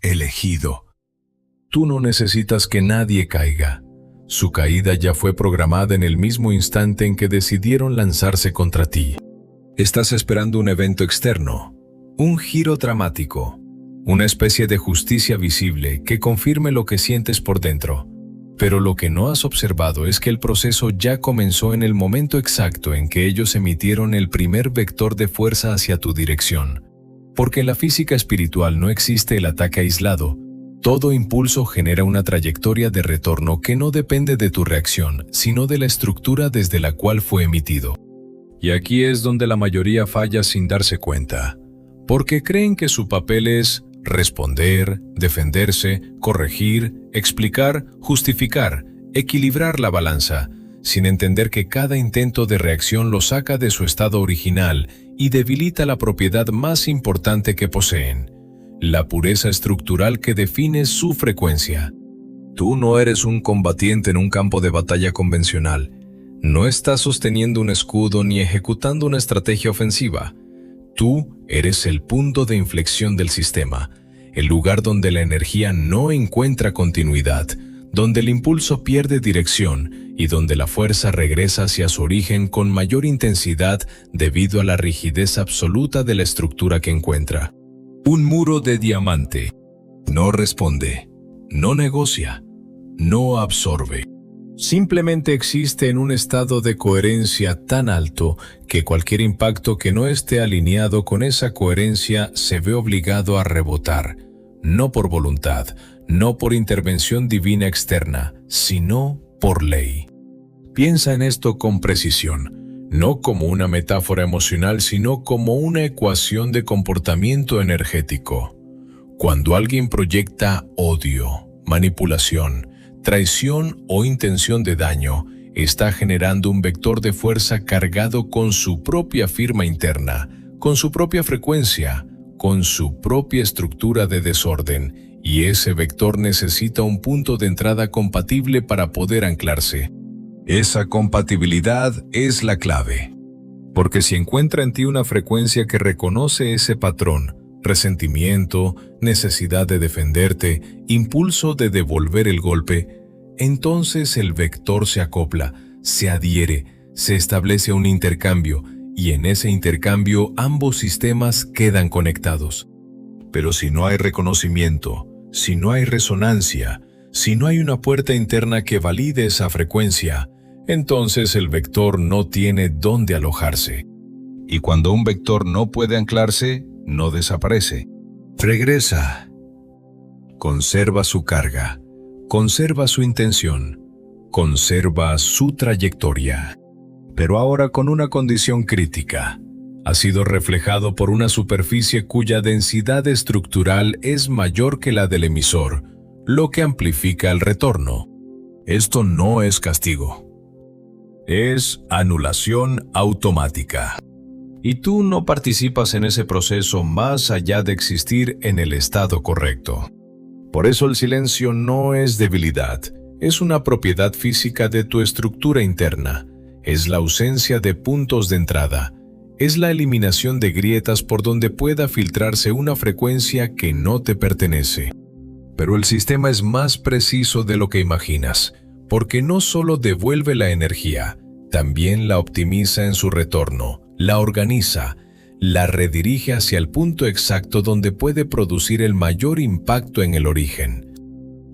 elegido. Tú no necesitas que nadie caiga. Su caída ya fue programada en el mismo instante en que decidieron lanzarse contra ti. Estás esperando un evento externo, un giro dramático, una especie de justicia visible que confirme lo que sientes por dentro. Pero lo que no has observado es que el proceso ya comenzó en el momento exacto en que ellos emitieron el primer vector de fuerza hacia tu dirección. Porque en la física espiritual no existe el ataque aislado. Todo impulso genera una trayectoria de retorno que no depende de tu reacción, sino de la estructura desde la cual fue emitido. Y aquí es donde la mayoría falla sin darse cuenta, porque creen que su papel es responder, defenderse, corregir, explicar, justificar, equilibrar la balanza, sin entender que cada intento de reacción lo saca de su estado original y debilita la propiedad más importante que poseen, la pureza estructural que define su frecuencia. Tú no eres un combatiente en un campo de batalla convencional. No estás sosteniendo un escudo ni ejecutando una estrategia ofensiva. Tú eres el punto de inflexión del sistema, el lugar donde la energía no encuentra continuidad, donde el impulso pierde dirección y donde la fuerza regresa hacia su origen con mayor intensidad debido a la rigidez absoluta de la estructura que encuentra. Un muro de diamante. No responde, no negocia, no absorbe. Simplemente existe en un estado de coherencia tan alto que cualquier impacto que no esté alineado con esa coherencia se ve obligado a rebotar, no por voluntad, no por intervención divina externa, sino por ley. Piensa en esto con precisión, no como una metáfora emocional, sino como una ecuación de comportamiento energético. Cuando alguien proyecta odio, manipulación, traición o intención de daño, está generando un vector de fuerza cargado con su propia firma interna, con su propia frecuencia, con su propia estructura de desorden, y ese vector necesita un punto de entrada compatible para poder anclarse. Esa compatibilidad es la clave, porque si encuentra en ti una frecuencia que reconoce ese patrón, resentimiento, necesidad de defenderte, impulso de devolver el golpe, entonces el vector se acopla, se adhiere, se establece un intercambio, y en ese intercambio ambos sistemas quedan conectados. Pero si no hay reconocimiento, si no hay resonancia, si no hay una puerta interna que valide esa frecuencia, entonces el vector no tiene dónde alojarse. Y cuando un vector no puede anclarse, no desaparece. Regresa. Conserva su carga, conserva su intención, conserva su trayectoria. Pero ahora con una condición crítica. Ha sido reflejado por una superficie cuya densidad estructural es mayor que la del emisor, lo que amplifica el retorno. Esto no es castigo. Es anulación automática. Y tú no participas en ese proceso más allá de existir en el estado correcto. Por eso el silencio no es debilidad, es una propiedad física de tu estructura interna, es la ausencia de puntos de entrada, es la eliminación de grietas por donde pueda filtrarse una frecuencia que no te pertenece. Pero el sistema es más preciso de lo que imaginas, porque no solo devuelve la energía, también la optimiza en su retorno, la organiza, la redirige hacia el punto exacto donde puede producir el mayor impacto en el origen.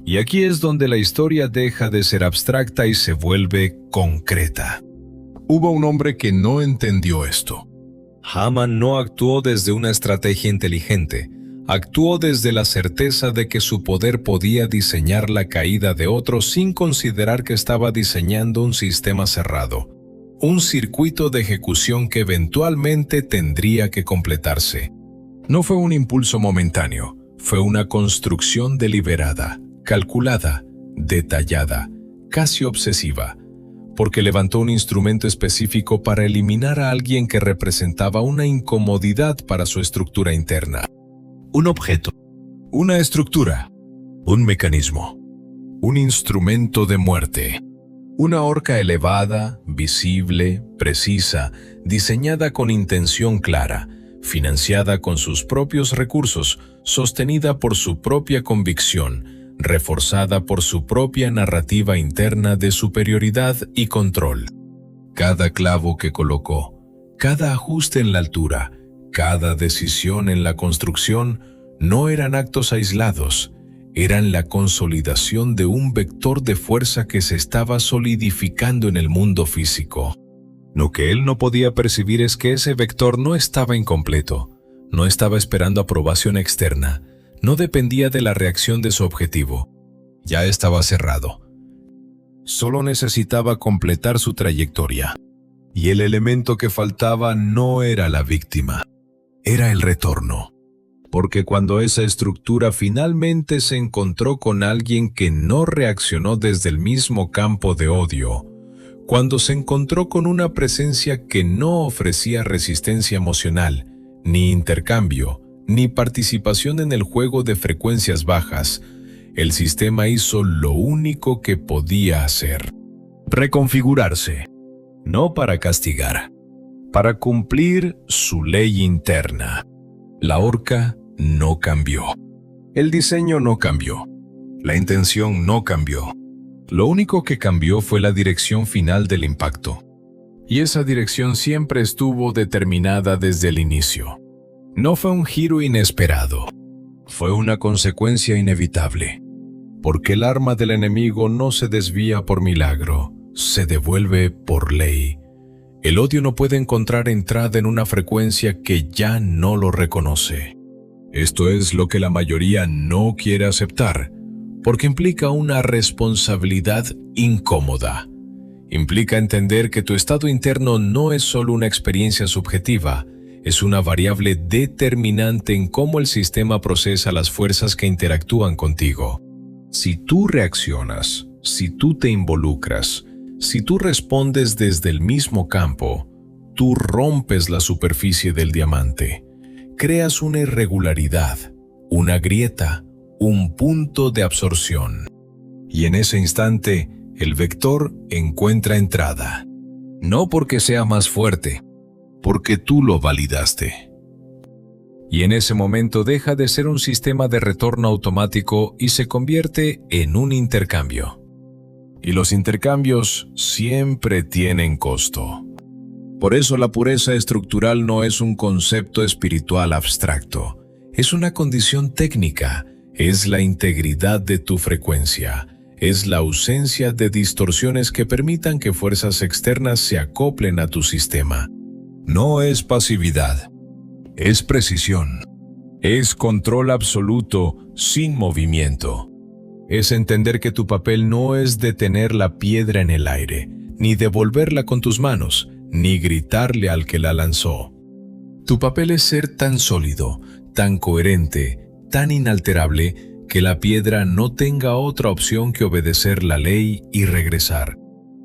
Y aquí es donde la historia deja de ser abstracta y se vuelve concreta. Hubo un hombre que no entendió esto. Haman no actuó desde una estrategia inteligente, actuó desde la certeza de que su poder podía diseñar la caída de otros sin considerar que estaba diseñando un sistema cerrado. Un circuito de ejecución que eventualmente tendría que completarse. No fue un impulso momentáneo, fue una construcción deliberada, calculada, detallada, casi obsesiva, porque levantó un instrumento específico para eliminar a alguien que representaba una incomodidad para su estructura interna. Un objeto, una estructura, un mecanismo, un instrumento de muerte. Una horca elevada, visible, precisa, diseñada con intención clara, financiada con sus propios recursos, sostenida por su propia convicción, reforzada por su propia narrativa interna de superioridad y control. Cada clavo que colocó, cada ajuste en la altura, cada decisión en la construcción, no eran actos aislados, eran la consolidación de un vector de fuerza que se estaba solidificando en el mundo físico. Lo que él no podía percibir es que ese vector no estaba incompleto, no estaba esperando aprobación externa, no dependía de la reacción de su objetivo. Ya estaba cerrado. Solo necesitaba completar su trayectoria. Y el elemento que faltaba no era la víctima, era el retorno. Porque cuando esa estructura finalmente se encontró con alguien que no reaccionó desde el mismo campo de odio, cuando se encontró con una presencia que no ofrecía resistencia emocional, ni intercambio, ni participación en el juego de frecuencias bajas, el sistema hizo lo único que podía hacer: reconfigurarse, no para castigar, para cumplir su ley interna. La horca no cambió. El diseño no cambió. La intención no cambió. Lo único que cambió fue la dirección final del impacto. Y esa dirección siempre estuvo determinada desde el inicio. No fue un giro inesperado. Fue una consecuencia inevitable. Porque el arma del enemigo no se desvía por milagro, se devuelve por ley. El odio no puede encontrar entrada en una frecuencia que ya no lo reconoce. Esto es lo que la mayoría no quiere aceptar, porque implica una responsabilidad incómoda. Implica entender que tu estado interno no es solo una experiencia subjetiva, es una variable determinante en cómo el sistema procesa las fuerzas que interactúan contigo. Si tú reaccionas, si tú te involucras, si tú respondes desde el mismo campo, tú rompes la superficie del diamante. Creas una irregularidad, una grieta, un punto de absorción. Y en ese instante, el vector encuentra entrada. No porque sea más fuerte, porque tú lo validaste. Y en ese momento deja de ser un sistema de retorno automático y se convierte en un intercambio. Y los intercambios siempre tienen costo. Por eso la pureza estructural no es un concepto espiritual abstracto, es una condición técnica, es la integridad de tu frecuencia, es la ausencia de distorsiones que permitan que fuerzas externas se acoplen a tu sistema. No es pasividad, es precisión, es control absoluto sin movimiento. Es entender que tu papel no es detener la piedra en el aire, ni devolverla con tus manos, ni gritarle al que la lanzó. Tu papel es ser tan sólido, tan coherente, tan inalterable, que la piedra no tenga otra opción que obedecer la ley y regresar.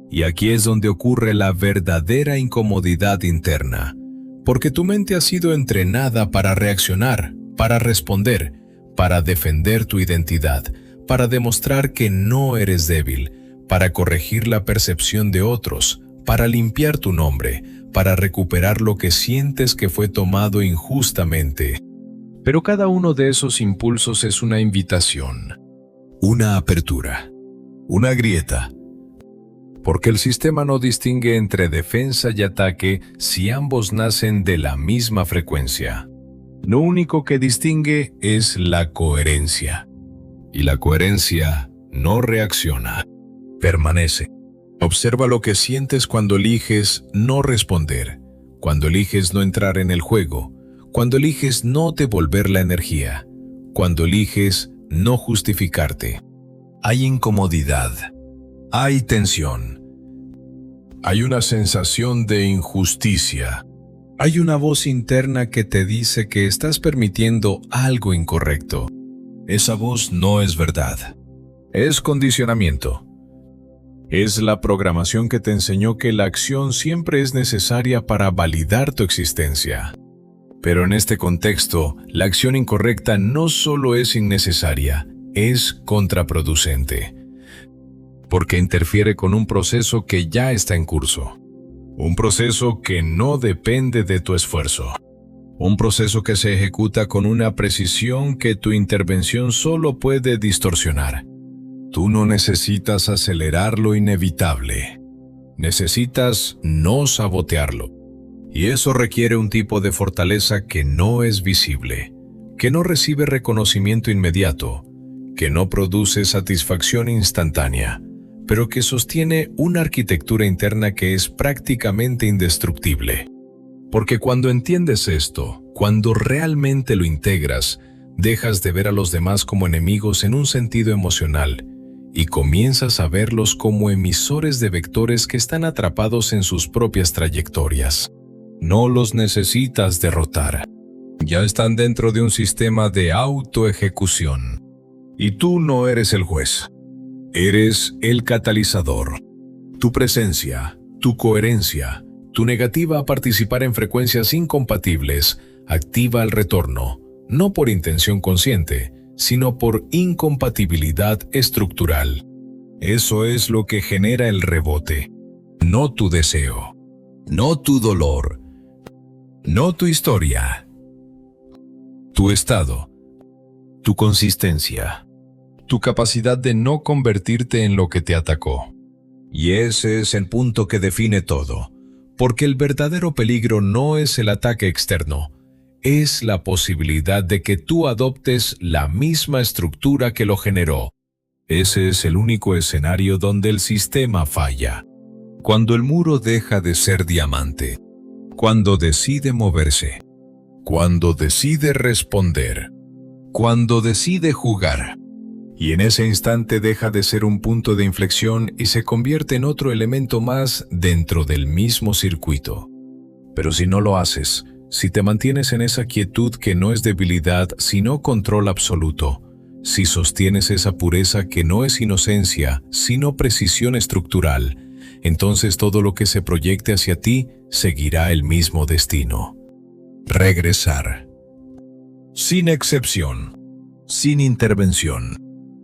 Y aquí es donde ocurre la verdadera incomodidad interna, porque tu mente ha sido entrenada para reaccionar, para responder, para defender tu identidad, para demostrar que no eres débil, para corregir la percepción de otros, para limpiar tu nombre, para recuperar lo que sientes que fue tomado injustamente. Pero cada uno de esos impulsos es una invitación, una apertura, una grieta. Porque el sistema no distingue entre defensa y ataque si ambos nacen de la misma frecuencia. Lo único que distingue es la coherencia. Y la coherencia no reacciona, permanece. Observa lo que sientes cuando eliges no responder, cuando eliges no entrar en el juego, cuando eliges no devolver la energía, cuando eliges no justificarte. Hay incomodidad, hay tensión, hay una sensación de injusticia, hay una voz interna que te dice que estás permitiendo algo incorrecto. Esa voz no es verdad, es condicionamiento. Es la programación que te enseñó que la acción siempre es necesaria para validar tu existencia. Pero en este contexto, la acción incorrecta no solo es innecesaria, es contraproducente. Porque interfiere con un proceso que ya está en curso. Un proceso que no depende de tu esfuerzo. Un proceso que se ejecuta con una precisión que tu intervención solo puede distorsionar. Tú no necesitas acelerar lo inevitable. Necesitas no sabotearlo. Y eso requiere un tipo de fortaleza que no es visible, que no recibe reconocimiento inmediato, que no produce satisfacción instantánea, pero que sostiene una arquitectura interna que es prácticamente indestructible. Porque cuando entiendes esto, cuando realmente lo integras, dejas de ver a los demás como enemigos en un sentido emocional y comienzas a verlos como emisores de vectores que están atrapados en sus propias trayectorias. No los necesitas derrotar. Ya están dentro de un sistema de autoejecución. Y tú no eres el juez. Eres el catalizador. Tu presencia, tu coherencia, tu negativa a participar en frecuencias incompatibles activa el retorno, no por intención consciente, sino por incompatibilidad estructural. Eso es lo que genera el rebote. No tu deseo, no tu dolor, no tu historia. Tu estado, tu consistencia, tu capacidad de no convertirte en lo que te atacó. Y ese es el punto que define todo, porque el verdadero peligro no es el ataque externo, es la posibilidad de que tú adoptes la misma estructura que lo generó. Ese es el único escenario donde el sistema falla. Cuando el muro deja de ser diamante, cuando decide moverse, cuando decide responder, cuando decide jugar. Y en ese instante deja de ser un punto de inflexión y se convierte en otro elemento más dentro del mismo circuito. Pero si no lo haces, si te mantienes en esa quietud que no es debilidad sino control absoluto, si sostienes esa pureza que no es inocencia sino precisión estructural, entonces todo lo que se proyecte hacia ti seguirá el mismo destino. Regresar. Sin excepción, sin intervención,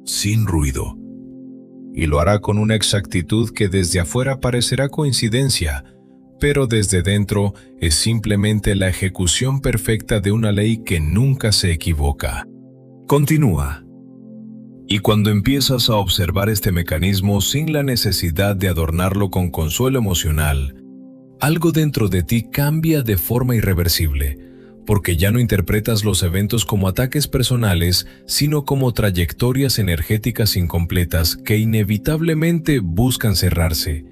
sin ruido. Y lo hará con una exactitud que desde afuera parecerá coincidencia, pero desde dentro es simplemente la ejecución perfecta de una ley que nunca se equivoca. Continúa. Y cuando empiezas a observar este mecanismo sin la necesidad de adornarlo con consuelo emocional, algo dentro de ti cambia de forma irreversible, porque ya no interpretas los eventos como ataques personales, sino como trayectorias energéticas incompletas que inevitablemente buscan cerrarse.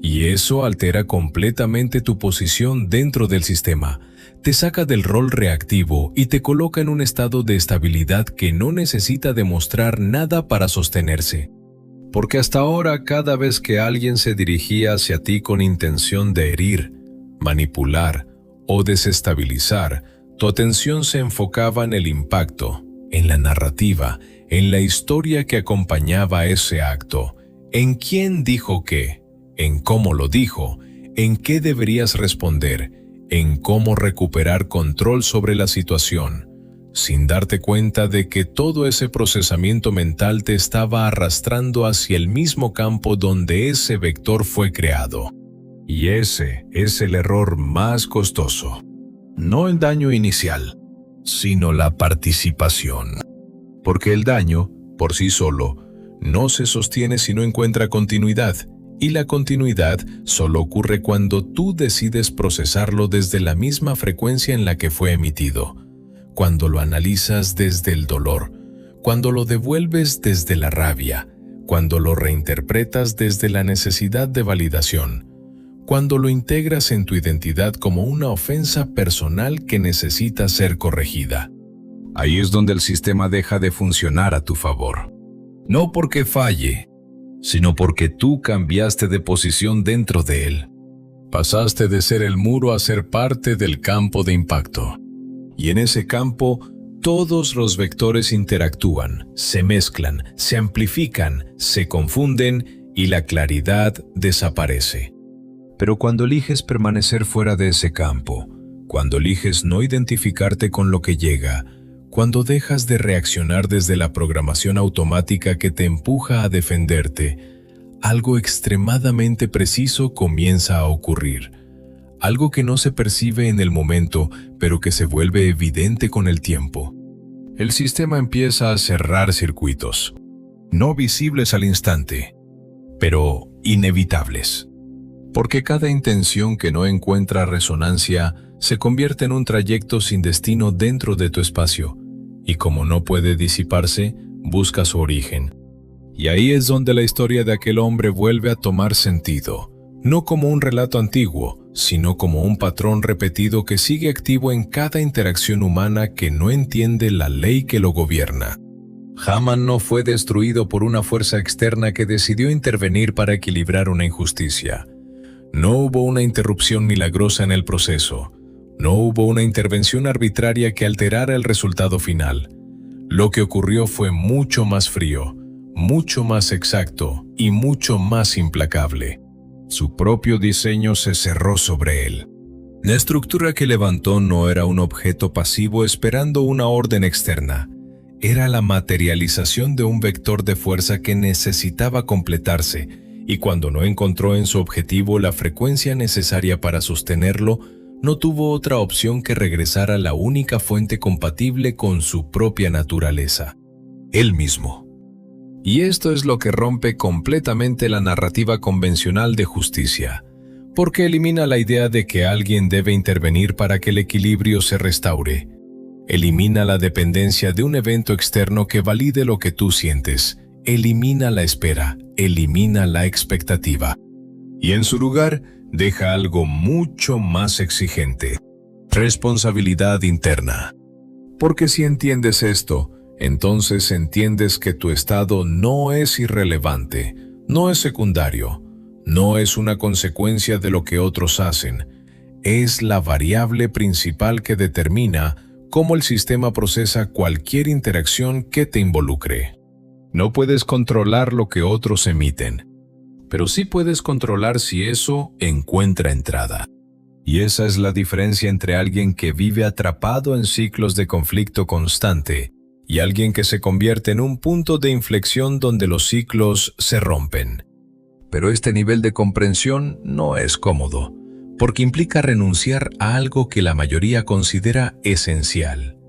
Y eso altera completamente tu posición dentro del sistema, te saca del rol reactivo y te coloca en un estado de estabilidad que no necesita demostrar nada para sostenerse. Porque hasta ahora, cada vez que alguien se dirigía hacia ti con intención de herir, manipular o desestabilizar, tu atención se enfocaba en el impacto, en la narrativa, en la historia que acompañaba ese acto, en quién dijo qué, en cómo lo dijo, en qué deberías responder, en cómo recuperar control sobre la situación, sin darte cuenta de que todo ese procesamiento mental te estaba arrastrando hacia el mismo campo donde ese vector fue creado. Y ese es el error más costoso. No el daño inicial, sino la participación. Porque el daño, por sí solo, no se sostiene si no encuentra continuidad. Y la continuidad solo ocurre cuando tú decides procesarlo desde la misma frecuencia en la que fue emitido, cuando lo analizas desde el dolor, cuando lo devuelves desde la rabia, cuando lo reinterpretas desde la necesidad de validación, cuando lo integras en tu identidad como una ofensa personal que necesita ser corregida. Ahí es donde el sistema deja de funcionar a tu favor. No porque falle, sino porque tú cambiaste de posición dentro de él. Pasaste de ser el muro a ser parte del campo de impacto. Y en ese campo, todos los vectores interactúan, se mezclan, se amplifican, se confunden y la claridad desaparece. Pero cuando eliges permanecer fuera de ese campo, cuando eliges no identificarte con lo que llega, cuando dejas de reaccionar desde la programación automática que te empuja a defenderte, algo extremadamente preciso comienza a ocurrir. algo que no se percibe en el momento, pero que se vuelve evidente con el tiempo. El sistema empieza a cerrar circuitos, no visibles al instante, pero inevitables. Porque cada intención que no encuentra resonancia se convierte en un trayecto sin destino dentro de tu espacio, y como no puede disiparse, busca su origen. Y ahí es donde la historia de aquel hombre vuelve a tomar sentido, no como un relato antiguo, sino como un patrón repetido que sigue activo en cada interacción humana que no entiende la ley que lo gobierna. Haman no fue destruido por una fuerza externa que decidió intervenir para equilibrar una injusticia. No hubo una interrupción milagrosa en el proceso. No hubo una intervención arbitraria que alterara el resultado final. Lo que ocurrió fue mucho más frío, mucho más exacto y mucho más implacable. Su propio diseño se cerró sobre él. La estructura que levantó no era un objeto pasivo esperando una orden externa. Era la materialización de un vector de fuerza que necesitaba completarse, y cuando no encontró en su objetivo la frecuencia necesaria para sostenerlo, no tuvo otra opción que regresar a la única fuente compatible con su propia naturaleza: él mismo. Y esto es lo que rompe completamente la narrativa convencional de justicia, porque elimina la idea de que alguien debe intervenir para que el equilibrio se restaure. Elimina la dependencia de un evento externo que valide lo que tú sientes. Elimina la espera, elimina la expectativa. Y en su lugar, deja algo mucho más exigente: responsabilidad interna. Porque si entiendes esto, entonces entiendes que tu estado no es irrelevante, no es secundario, no es una consecuencia de lo que otros hacen. Es la variable principal que determina cómo el sistema procesa cualquier interacción que te involucre. No puedes controlar lo que otros emiten, pero sí puedes controlar si eso encuentra entrada. Y esa es la diferencia entre alguien que vive atrapado en ciclos de conflicto constante y alguien que se convierte en un punto de inflexión donde los ciclos se rompen. Pero este nivel de comprensión no es cómodo, porque implica renunciar a algo que la mayoría considera esencial: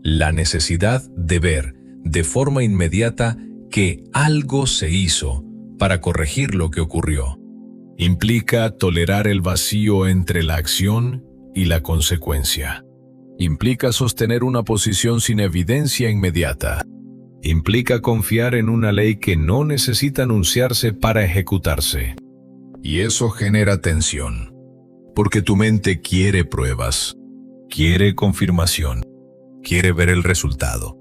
la necesidad de ver de forma inmediata que algo se hizo para corregir lo que ocurrió. Implica tolerar el vacío entre la acción y la consecuencia. Implica sostener una posición sin evidencia inmediata. Implica confiar en una ley que no necesita anunciarse para ejecutarse. Y eso genera tensión, porque tu mente quiere pruebas, quiere confirmación, quiere ver el resultado.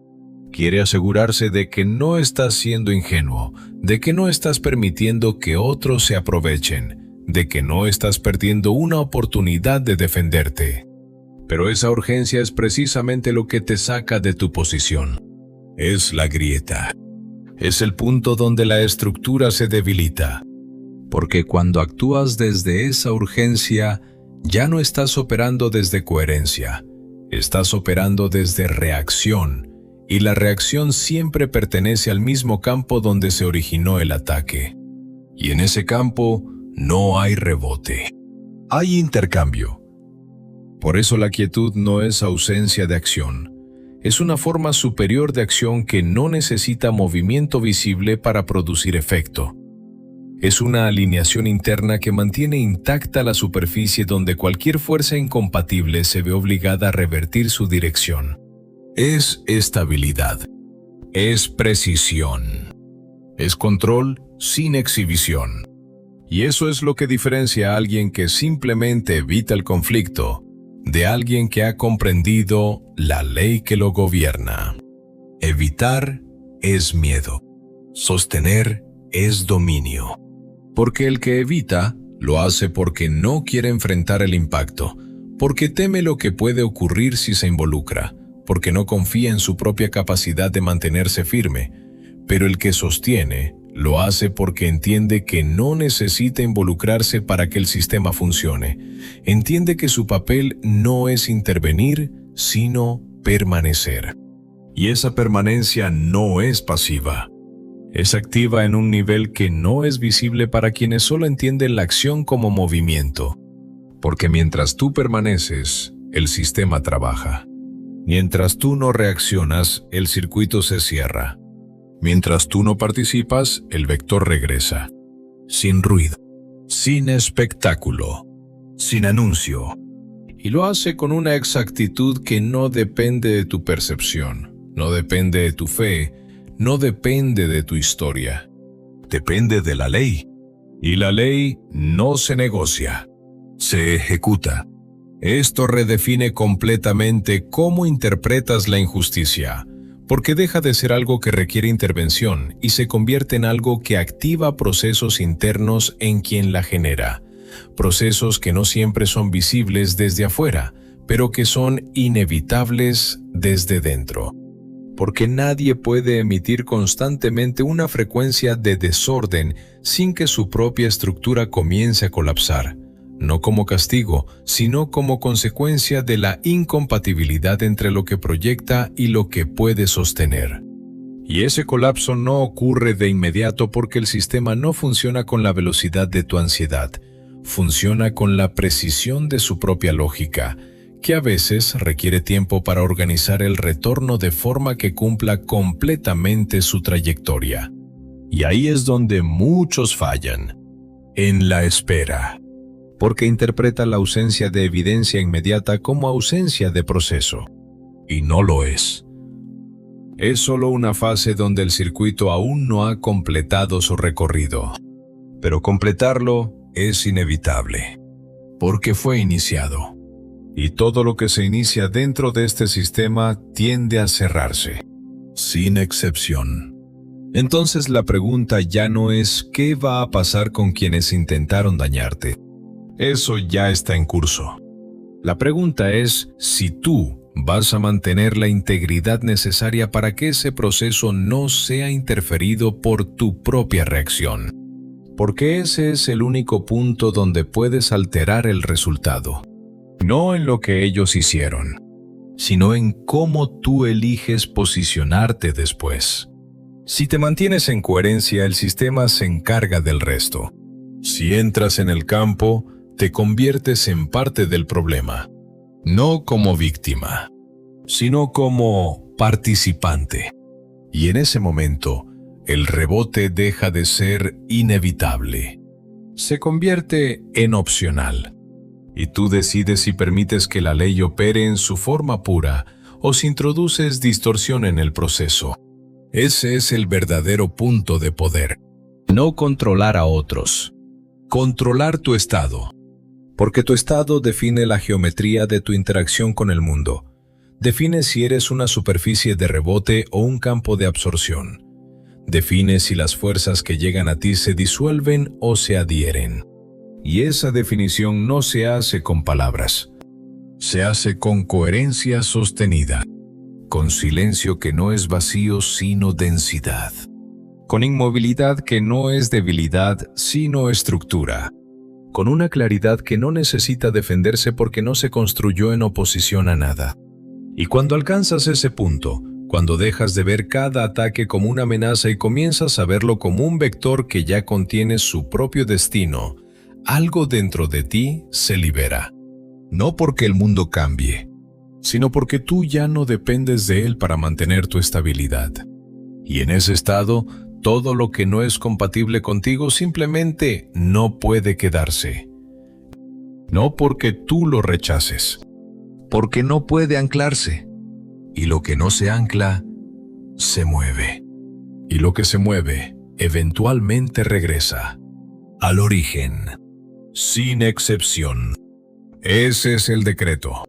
Quiere asegurarse de que no estás siendo ingenuo, de que no estás permitiendo que otros se aprovechen, de que no estás perdiendo una oportunidad de defenderte. Pero esa urgencia es precisamente lo que te saca de tu posición. Es la grieta. Es el punto donde la estructura se debilita. Porque cuando actúas desde esa urgencia, ya no estás operando desde coherencia. Estás operando desde reacción. Y la reacción siempre pertenece al mismo campo donde se originó el ataque. Y en ese campo no hay rebote. Hay intercambio. Por eso la quietud no es ausencia de acción. Es una forma superior de acción que no necesita movimiento visible para producir efecto. Es una alineación interna que mantiene intacta la superficie donde cualquier fuerza incompatible se ve obligada a revertir su dirección. Es estabilidad. Es precisión. Es control sin exhibición. Y eso es lo que diferencia a alguien que simplemente evita el conflicto de alguien que ha comprendido la ley que lo gobierna. Evitar es miedo. Sostener es dominio. Porque el que evita lo hace porque no quiere enfrentar el impacto, porque teme lo que puede ocurrir si se involucra, porque no confía en su propia capacidad de mantenerse firme. Pero el que sostiene lo hace porque entiende que no necesita involucrarse para que el sistema funcione. Entiende que su papel no es intervenir, sino permanecer. Y esa permanencia no es pasiva. Es activa en un nivel que no es visible para quienes solo entienden la acción como movimiento. Porque mientras tú permaneces, el sistema trabaja. Mientras tú no reaccionas, el circuito se cierra. Mientras tú no participas, el vector regresa. Sin ruido, sin espectáculo, sin anuncio. Y lo hace con una exactitud que no depende de tu percepción, no depende de tu fe, no depende de tu historia. Depende de la ley. Y la ley no se negocia, se ejecuta. Esto redefine completamente cómo interpretas la injusticia, porque deja de ser algo que requiere intervención y se convierte en algo que activa procesos internos en quien la genera. Procesos que no siempre son visibles desde afuera, pero que son inevitables desde dentro. Porque nadie puede emitir constantemente una frecuencia de desorden sin que su propia estructura comience a colapsar, no como castigo, sino como consecuencia de la incompatibilidad entre lo que proyecta y lo que puede sostener. Y ese colapso no ocurre de inmediato porque el sistema no funciona con la velocidad de tu ansiedad, funciona con la precisión de su propia lógica, que a veces requiere tiempo para organizar el retorno de forma que cumpla completamente su trayectoria. Y ahí es donde muchos fallan, en la espera, porque interpreta la ausencia de evidencia inmediata como ausencia de proceso. Y no lo es. Es solo una fase donde el circuito aún no ha completado su recorrido. Pero completarlo es inevitable, porque fue iniciado. Y todo lo que se inicia dentro de este sistema tiende a cerrarse, sin excepción. Entonces la pregunta ya no es ¿qué va a pasar con quienes intentaron dañarte? Eso ya está en curso. La pregunta es si tú vas a mantener la integridad necesaria para que ese proceso no sea interferido por tu propia reacción. Porque ese es el único punto donde puedes alterar el resultado. No en lo que ellos hicieron, sino en cómo tú eliges posicionarte después. Si te mantienes en coherencia, el sistema se encarga del resto. Si entras en el campo, te conviertes en parte del problema, no como víctima, sino como participante. Y en ese momento, el rebote deja de ser inevitable. Se convierte en opcional. Y tú decides si permites que la ley opere en su forma pura o si introduces distorsión en el proceso. Ese es el verdadero punto de poder. No controlar a otros. Controlar tu estado. Porque tu estado define la geometría de tu interacción con el mundo. Define si eres una superficie de rebote o un campo de absorción. Define si las fuerzas que llegan a ti se disuelven o se adhieren. Y esa definición no se hace con palabras. Se hace con coherencia sostenida. Con silencio que no es vacío sino densidad. Con inmovilidad que no es debilidad sino estructura. Con una claridad que no necesita defenderse porque no se construyó en oposición a nada. Y cuando alcanzas ese punto, cuando dejas de ver cada ataque como una amenaza y comienzas a verlo como un vector que ya contiene su propio destino, algo dentro de ti se libera. No porque el mundo cambie, sino porque tú ya no dependes de él para mantener tu estabilidad. Y en ese estado, todo lo que no es compatible contigo simplemente no puede quedarse. No porque tú lo rechaces, porque no puede anclarse. Y lo que no se ancla, se mueve. Y lo que se mueve, eventualmente regresa al origen. Sin excepción. Ese es el decreto.